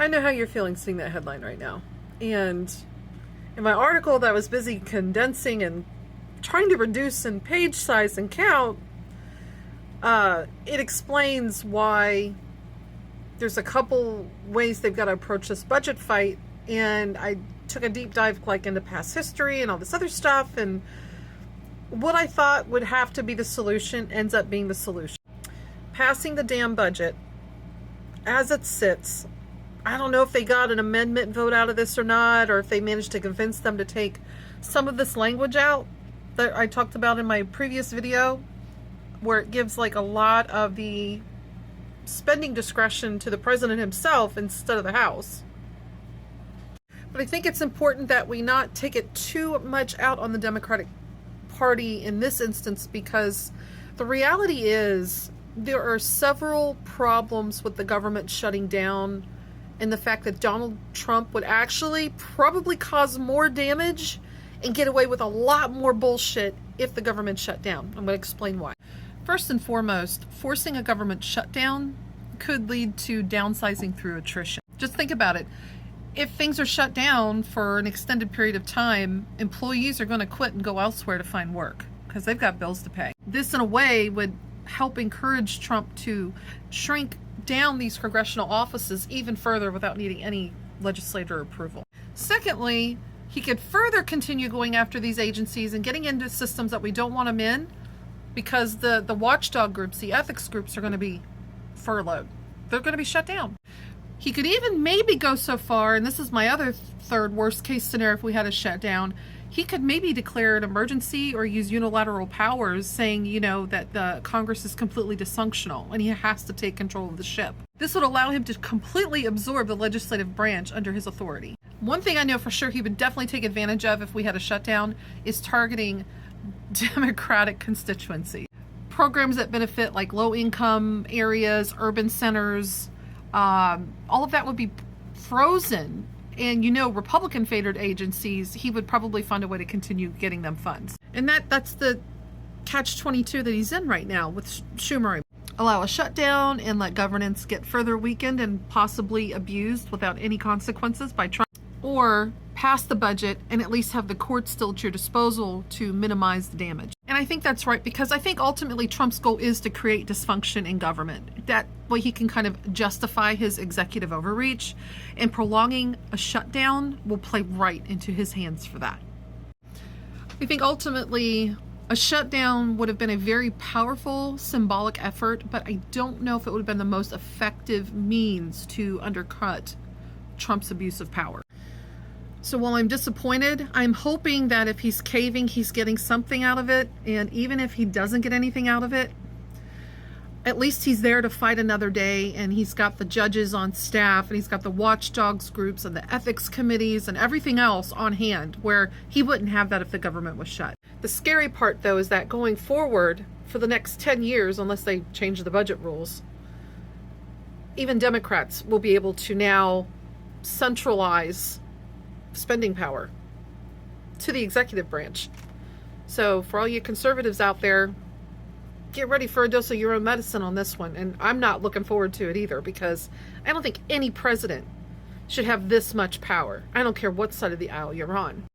I know how you're feeling seeing that headline right now. And in my article that I was busy condensing and trying to reduce in page size and count, it explains why there's a couple ways they've got to approach this budget fight. And I took a deep dive like into past history and all this other stuff. And what I thought would have to be the solution ends up being the solution. Passing the damn budget as it sits. I don't know if they got an amendment vote out of this or not, or if they managed to convince them to take some of this language out that I talked about in my previous video, where it gives like a lot of the spending discretion to the president himself instead of the House. But I think it's important that we not take it too much out on the Democratic Party in this instance, because the reality is there are several problems with the government shutting down, and the fact that Donald Trump would actually probably cause more damage and get away with a lot more bullshit if the government shut down. I'm going to explain why. First and foremost, forcing a government shutdown could lead to downsizing through attrition. Just think about it. If things are shut down for an extended period of time, employees are going to quit and go elsewhere to find work because they've got bills to pay. This, in a way, would help encourage Trump to shrink down these congressional offices even further without needing any legislator approval. Secondly, he could further continue going after these agencies and getting into systems that we don't want him in, because the watchdog groups, the ethics groups, are going to be furloughed. They're going to be shut down. He could even maybe go so far, and this is my other third worst case scenario if we had a shutdown, he could maybe declare an emergency or use unilateral powers saying, that the Congress is completely dysfunctional and he has to take control of the ship. This would allow him to completely absorb the legislative branch under his authority. One thing I know for sure he would definitely take advantage of if we had a shutdown is targeting Democratic constituency. Programs that benefit like low-income areas, urban centers, all of that would be frozen. And Republican-favored agencies, he would probably find a way to continue getting them funds. And that's the catch-22 that he's in right now with Schumer. Allow a shutdown and let governance get further weakened and possibly abused without any consequences by Trump. Or pass the budget and at least have the courts still at your disposal to minimize the damage. And I think that's right, because I think ultimately Trump's goal is to create dysfunction in government. That way he can kind of justify his executive overreach, and prolonging a shutdown will play right into his hands for that. I think ultimately a shutdown would have been a very powerful symbolic effort, but I don't know if it would have been the most effective means to undercut Trump's abuse of power. So while I'm disappointed, I'm hoping that if he's caving, he's getting something out of it. And even if he doesn't get anything out of it, at least he's there to fight another day, and he's got the judges on staff, and he's got the watchdogs groups and the ethics committees and everything else on hand, where he wouldn't have that if the government was shut. The scary part, though, is that going forward for the next 10 years, unless they change the budget rules, even Democrats will be able to now centralize spending power to the executive branch. So for all you conservatives out there, get ready for a dose of your own medicine on this one. And I'm not looking forward to it either, because I don't think any president should have this much power. I don't care what side of the aisle you're on.